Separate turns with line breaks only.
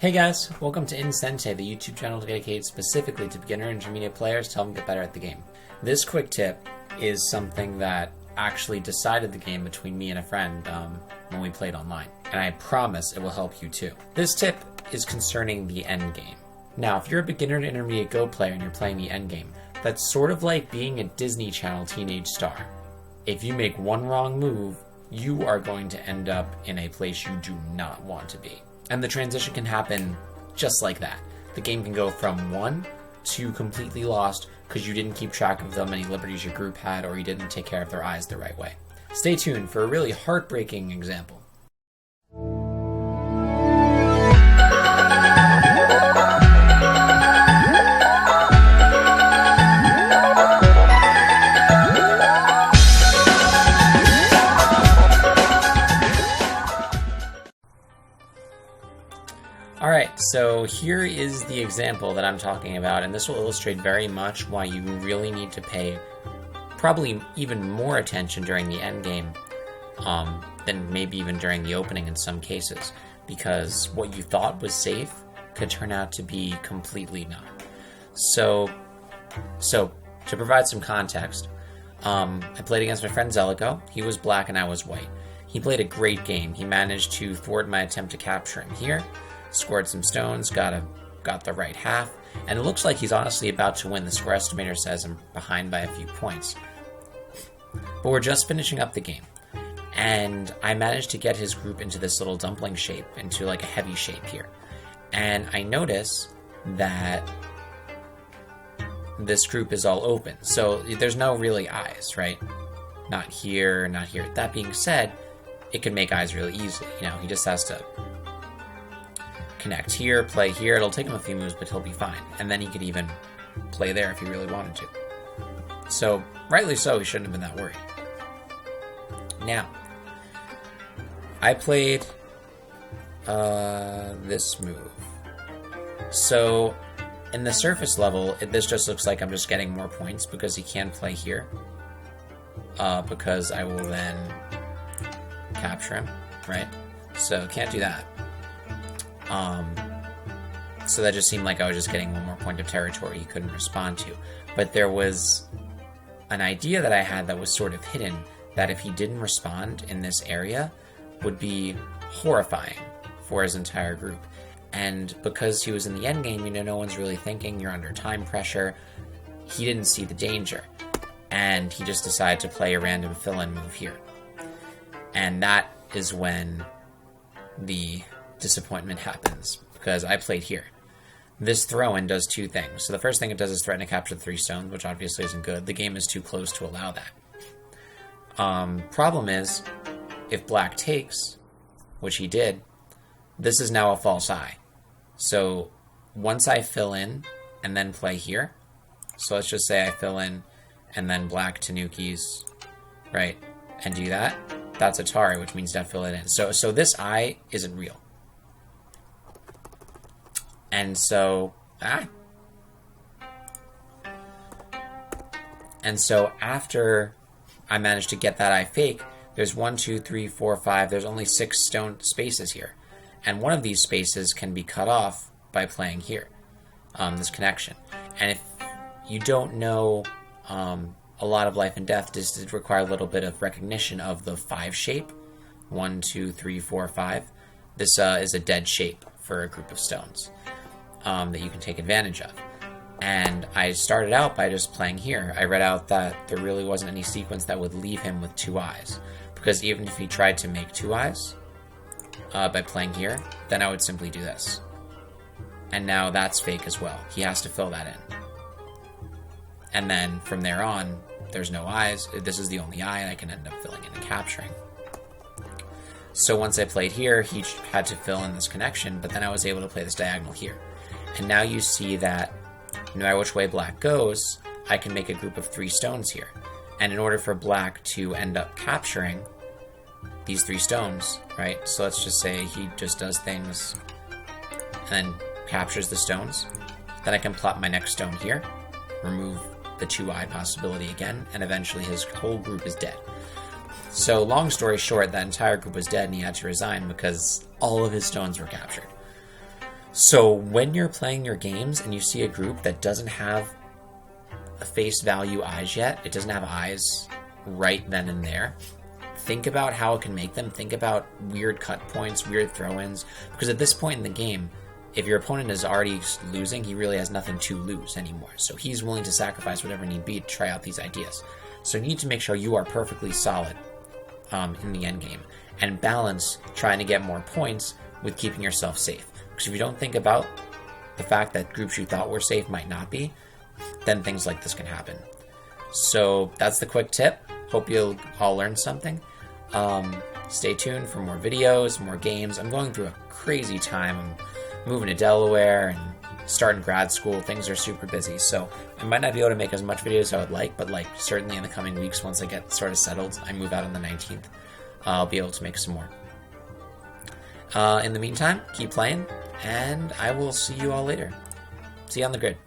Hey guys, welcome to Sente, the YouTube channel dedicated specifically to beginner and intermediate players to help them get better at the game. This quick tip is something that actually decided the game between me and a friend when we played online, and I promise it will help you too. This tip is concerning the endgame. Now, if you're a beginner to intermediate Go player and you're playing the endgame, that's sort of like being a Disney Channel teenage star. If you make one wrong move, you are going to end up in a place you do not want to be. And the transition can happen just like that. The game can go from 1 to completely lost because you didn't keep track of how many liberties your group had or you didn't take care of their eyes the right way. Stay tuned for a really heartbreaking example. Alright, so here is the example that I'm talking about, and this will illustrate very much why you really need to pay probably even more attention during the endgame than maybe even during the opening in some cases, because what you thought was safe could turn out to be completely not. So to provide some context, I played against my friend Zelliko. He was black and I was white. He played a great game. He managed to thwart my attempt to capture him here. Scored some stones, got the right half, and it looks like he's honestly about to win. The score estimator says I'm behind by a few points. But we're just finishing up the game, and I managed to get his group into this little dumpling shape, into like a heavy shape here. And I notice that this group is all open, so there's no really eyes, right? Not here, not here. That being said, it can make eyes really easily. You know, he just has to connect here, play here. It'll take him a few moves, but he'll be fine. And then he could even play there if he really wanted to. So, rightly so, he shouldn't have been that worried. Now, I played this move. So, in the surface level, this just looks like I'm just getting more points because he can play here. Because I will then capture him, right? So, can't do that. So that just seemed like I was just getting one more point of territory he couldn't respond to. But there was an idea that I had that was sort of hidden, that if he didn't respond in this area, would be horrifying for his entire group. And because he was in the endgame, you know, no one's really thinking, you're under time pressure, he didn't see the danger. And he just decided to play a random fill-in move here. And that is when the disappointment happens, because I played here. This throw-in does two things. So the first thing it does is threaten to capture the 3 stones, which obviously isn't good. The game is too close to allow that. Problem is, if black takes, which he did, this is now a false eye. So once I fill in and then play here, so let's just say I fill in and then black Tanukis, right, and do that, that's Atari, which means to fill it in. So this eye isn't real. And so, after I managed to get that eye fake, there's 1, 2, 3, 4, 5, there's only 6 stone spaces here. And one of these spaces can be cut off by playing here, this connection. And if you don't know a lot of life and death, this does require a little bit of recognition of the 5 shape. 1, 2, 3, 4, 5. This is a dead shape for a group of stones. That you can take advantage of. And I started out by just playing here. I read out that there really wasn't any sequence that would leave him with 2 eyes. Because even if he tried to make 2 eyes by playing here, then I would simply do this. And now that's fake as well. He has to fill that in. And then from there on, there's no eyes. This is the only eye, and I can end up filling in and capturing. So once I played here, he had to fill in this connection, but then I was able to play this diagonal here. And now you see that no matter which way black goes, I can make a group of 3 stones here. And in order for black to end up capturing these 3 stones, right? So let's just say he just does things and then captures the stones. Then I can plot my next stone here, remove the 2-eye possibility again, and eventually his whole group is dead. So long story short, that entire group was dead and he had to resign because all of his stones were captured. So when you're playing your games and you see a group that doesn't have a face value eyes yet, it doesn't have eyes right then and there, think about how it can make them. Think about weird cut points, weird throw-ins, because at this point in the game, if your opponent is already losing, he really has nothing to lose anymore. So he's willing to sacrifice whatever need be to try out these ideas. So you need to make sure you are perfectly solid in the end game and balance trying to get more points with keeping yourself safe. Because if you don't think about the fact that groups you thought were safe might not be, then things like this can happen. So that's the quick tip. Hope you'll all learn something. Stay tuned for more videos, more games. I'm going through a crazy time. I'm moving to Delaware and starting grad school. Things are super busy, so I might not be able to make as much videos as I would like, but like certainly in the coming weeks, once I get sort of settled, I move out on the 19th, I'll be able to make some more. In the meantime, keep playing, and I will see you all later. See you on the grid.